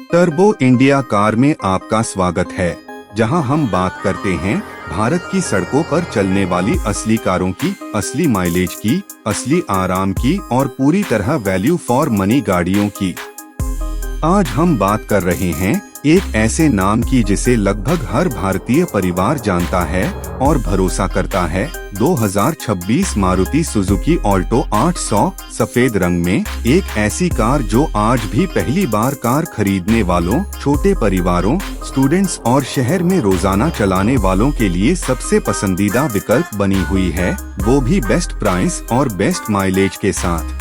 Turbo India car में आपका स्वागत है, जहां हम बात करते हैं भारत की सड़कों पर चलने वाली असली कारों की, असली माइलेज की, असली आराम की और पूरी तरह वैल्यू फॉर मनी गाड़ियों की। आज हम बात कर रहे हैं एक ऐसे नाम की जिसे लगभग हर भारतीय परिवार जानता है और भरोसा करता है। 2026 मारुति सुजुकी ऑल्टो 800 सफेद रंग में, एक ऐसी कार जो आज भी पहली बार कार खरीदने वालों, छोटे परिवारों, स्टूडेंट्स और शहर में रोजाना चलाने वालों के लिए सबसे पसंदीदा विकल्प बनी हुई है, वो भी बेस्ट प्राइस और बेस्ट माइलेज के साथ।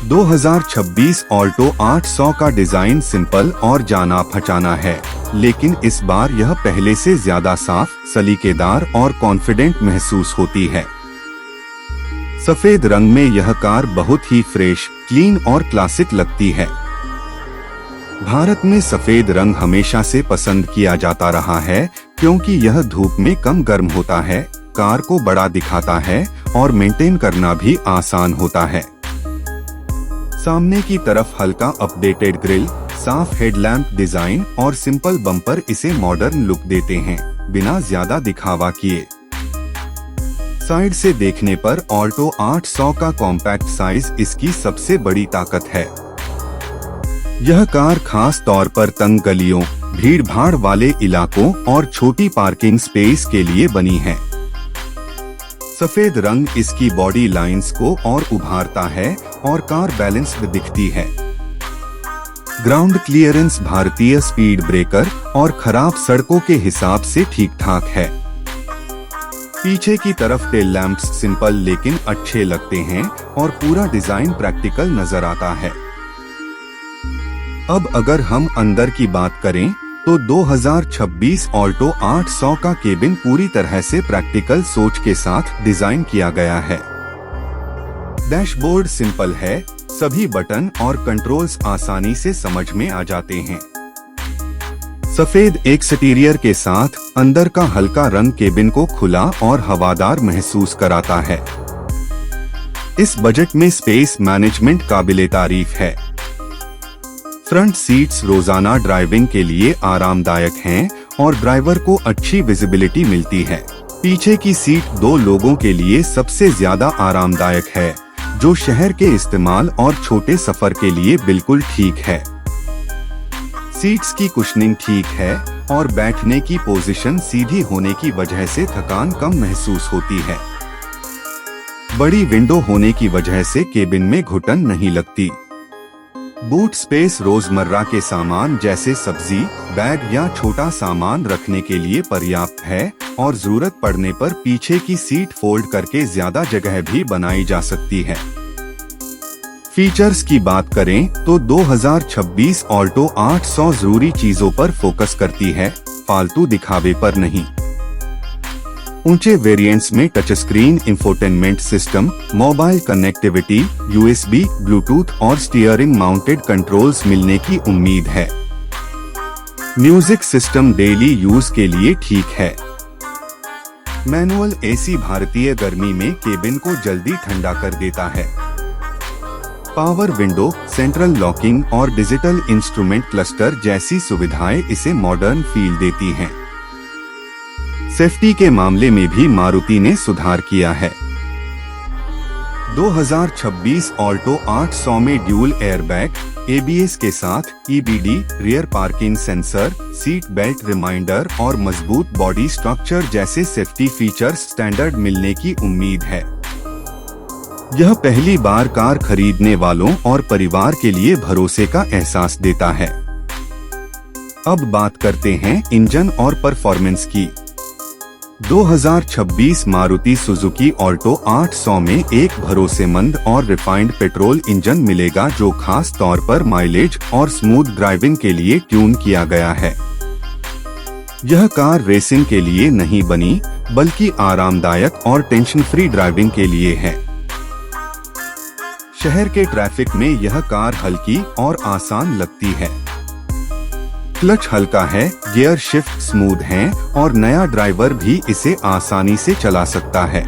2026 ऑल्टो 800 का डिजाइन सिंपल और जाना पहचाना है, लेकिन इस बार यह पहले से ज्यादा साफ, सलीकेदार और कॉन्फिडेंट महसूस होती है। सफेद रंग में यह कार बहुत ही फ्रेश, क्लीन और क्लासिक लगती है। भारत में सफेद रंग हमेशा से पसंद किया जाता रहा है, क्योंकि यह धूप में कम गर्म होता है, कार को बड़ा दिखाता है और मेंटेन करना भी आसान होता है। सामने की तरफ हल्का अपडेटेड ग्रिल, साफ हेडलैम्प डिजाइन और सिंपल बम्पर इसे मॉडर्न लुक देते हैं, बिना ज्यादा दिखावा किए। साइड से देखने पर ऑल्टो 800 का कॉम्पैक्ट साइज इसकी सबसे बड़ी ताकत है। यह कार खास तौर पर तंग गलियों, भीड़ भाड़ वाले इलाकों और छोटी पार्किंग स्पेस के लिए बनी है। सफेद रंग इसकी बॉडी लाइंस को और उभारता है और कार बैलेंस्ड दिखती है। ग्राउंड क्लियरेंस भारतीय स्पीड ब्रेकर और खराब सड़कों के हिसाब से ठीक ठाक है। पीछे की तरफ टेल लैंप्स सिंपल लेकिन अच्छे लगते हैं और पूरा डिजाइन प्रैक्टिकल नजर आता है। अब अगर हम अंदर की बात करें तो 2026 ऑल्टो 800 का केबिन पूरी तरह से प्रैक्टिकल सोच के साथ डिजाइन किया गया है। डैशबोर्ड सिंपल है, सभी बटन और कंट्रोल्स आसानी से समझ में आ जाते हैं। सफेद एक्सटीरियर के साथ अंदर का हल्का रंग केबिन को खुला और हवादार महसूस कराता है। इस बजट में स्पेस मैनेजमेंट काबिले तारीफ है। फ्रंट सीट्स रोजाना ड्राइविंग के लिए आरामदायक हैं और ड्राइवर को अच्छी विजिबिलिटी मिलती है। पीछे की सीट 2 लोगों के लिए सबसे ज्यादा आरामदायक है, जो शहर के इस्तेमाल और छोटे सफर के लिए बिल्कुल ठीक है। सीट्स की कुशनिंग ठीक है और बैठने की पोजीशन सीधी होने की वजह से थकान कम महसूस होती है। बड़ी विंडो होने की वजह से केबिन में घुटन नहीं लगती। बूट स्पेस रोजमर्रा के सामान जैसे सब्जी, बैग या छोटा सामान रखने के लिए पर्याप्त है और जरूरत पड़ने पर पीछे की सीट फोल्ड करके ज्यादा जगह भी बनाई जा सकती है। फीचर्स की बात करें तो 2026 ऑल्टो 800 जरूरी चीजों पर फोकस करती है, फालतू दिखावे पर नहीं। ऊंचे वेरिएंट्स में touch screen infotainment system, mobile connectivity, USB, Bluetooth और स्टीयरिंग माउंटेड कंट्रोल्स मिलने की उम्मीद है। म्यूजिक सिस्टम डेली यूज के लिए ठीक है। मैनुअल AC भारतीय गर्मी में केबिन को जल्दी ठंडा कर देता है। पावर विंडो, सेंट्रल लॉकिंग और डिजिटल इंस्ट्रूमेंट क्लस्टर जैसी सुविधाएं इसे मॉडर्न फील देती हैं। सेफ्टी के मामले में भी मारुति ने सुधार किया है। 2026 ऑल्टो 800 में ड्यूल एयरबैग, ABS के साथ EBD, rear parking sensor, seat belt reminder और मजबूत बॉडी स्ट्रक्चर जैसे सेफ्टी फीचर्स स्टैंडर्ड मिलने की उम्मीद है। यह पहली बार कार खरीदने वालों और परिवार के लिए भरोसे का एहसास देता है। अब बात करते हैं इंजन और परफॉर्मेंस की। 2026 मारुति सुजुकी ऑल्टो 800 में एक भरोसेमंद और रिफाइंड पेट्रोल इंजन मिलेगा, जो खास तौर पर माइलेज और स्मूथ ड्राइविंग के लिए ट्यून किया गया है। यह कार रेसिंग के लिए नहीं बनी, बल्कि आरामदायक और टेंशन फ्री ड्राइविंग के लिए है। शहर के ट्रैफिक में यह कार हल्की और आसान लगती है। क्लच हल्का है, गियर शिफ्ट स्मूथ हैं और नया ड्राइवर भी इसे आसानी से चला सकता है।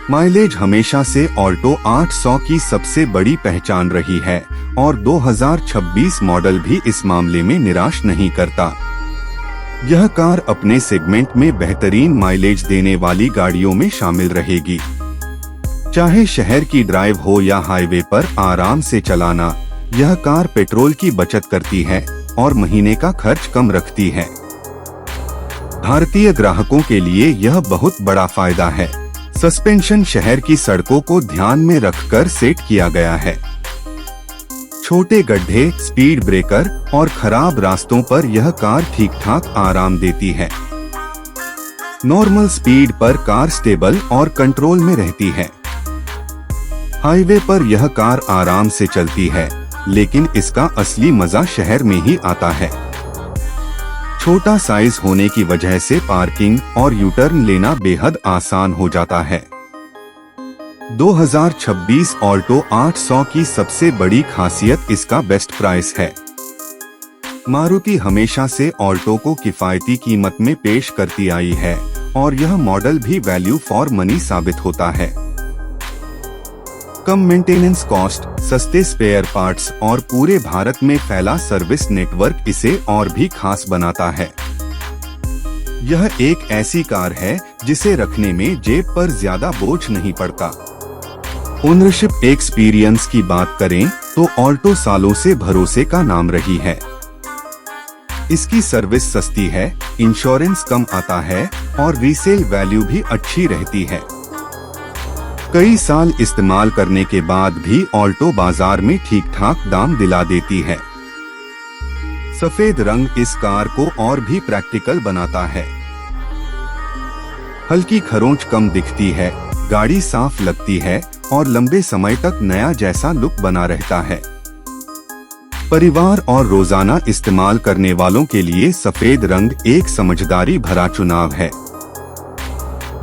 माइलेज हमेशा से ऑल्टो 800 की सबसे बड़ी पहचान रही है और 2026 मॉडल भी इस मामले में निराश नहीं करता। यह कार अपने सेगमेंट में बेहतरीन माइलेज देने वाली गाड़ियों में शामिल रहेगी। चाहे शहर की ड्राइव हो या हाईवे पर आराम से चलाना, यह कार पेट्रोल की बचत करती है और महीने का खर्च कम रखती है। भारतीय ग्राहकों के लिए यह बहुत बड़ा फायदा है। सस्पेंशन शहर की सड़कों को ध्यान में रखकर सेट किया गया है। छोटे गड्ढे, स्पीड ब्रेकर और खराब रास्तों पर यह कार ठीक ठाक आराम देती है। नॉर्मल स्पीड पर कार स्टेबल और कंट्रोल में रहती है। हाईवे पर यह कार आराम से चलती है, लेकिन इसका असली मजा शहर में ही आता है। छोटा साइज होने की वजह से पार्किंग और यू टर्न लेना बेहद आसान हो जाता है। 2026 ऑल्टो 800 की सबसे बड़ी खासियत इसका बेस्ट प्राइस है। मारुति हमेशा से ऑल्टो को किफायती कीमत में पेश करती आई है और यह मॉडल भी वैल्यू फॉर मनी साबित होता है। कम मेंटेनेंस कॉस्ट, सस्ते स्पेयर पार्ट्स और पूरे भारत में फैला सर्विस नेटवर्क इसे और भी खास बनाता है। यह एक ऐसी कार है जिसे रखने में जेब पर ज्यादा बोझ नहीं पड़ता। ओनरशिप एक्सपीरियंस की बात करें तो ऑल्टो सालों से भरोसे का नाम रही है। इसकी सर्विस सस्ती है, इंश्योरेंस कम आता है और रीसेल वैल्यू भी अच्छी रहती है। कई साल इस्तेमाल करने के बाद भी ऑल्टो बाजार में ठीक ठाक दाम दिला देती है। सफेद रंग इस कार को और भी प्रैक्टिकल बनाता है। हल्की खरोंच कम दिखती है, गाड़ी साफ लगती है और लंबे समय तक नया जैसा लुक बना रहता है। परिवार और रोजाना इस्तेमाल करने वालों के लिए सफेद रंग एक समझदारी भरा चुनाव है।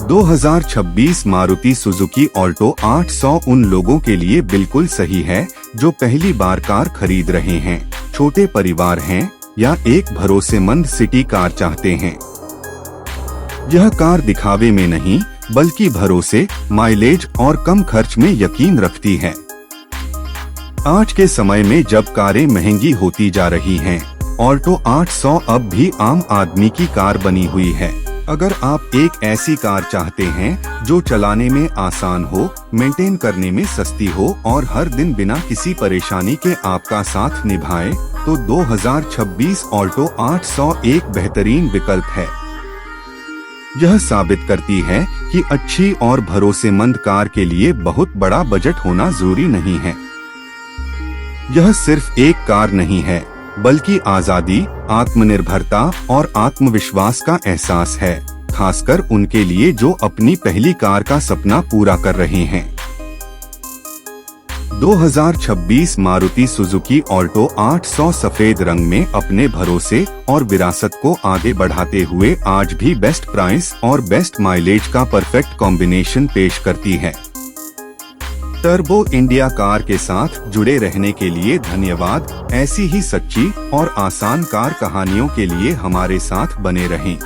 2026 मारुति सुजुकी ऑल्टो 800 उन लोगों के लिए बिल्कुल सही है जो पहली बार कार खरीद रहे हैं, छोटे परिवार हैं या एक भरोसेमंद सिटी कार चाहते हैं। यह कार दिखावे में नहीं बल्कि भरोसे, माइलेज और कम खर्च में यकीन रखती है। आज के समय में जब कारें महंगी होती जा रही हैं, ऑल्टो 800 अब भी आम आदमी की कार बनी हुई है। अगर आप एक ऐसी कार चाहते हैं जो चलाने में आसान हो, मेंटेन करने में सस्ती हो और हर दिन बिना किसी परेशानी के आपका साथ निभाए, तो 2026 ऑल्टो 800 एक बेहतरीन विकल्प है। यह साबित करती है कि अच्छी और भरोसेमंद कार के लिए बहुत बड़ा बजट होना जरूरी नहीं है। यह सिर्फ एक कार नहीं है, बल्कि आजादी, आत्मनिर्भरता और आत्मविश्वास का एहसास है, खासकर उनके लिए जो अपनी पहली कार का सपना पूरा कर रहे हैं। 2026 मारुति सुजुकी ऑल्टो 800 सफेद रंग में अपने भरोसे और विरासत को आगे बढ़ाते हुए आज भी बेस्ट प्राइस और बेस्ट माइलेज का परफेक्ट कॉम्बिनेशन पेश करती है। टर्बो इंडिया कार के साथ जुड़े रहने के लिए धन्यवाद। ऐसी ही सच्ची और आसान कार कहानियों के लिए हमारे साथ बने रहें।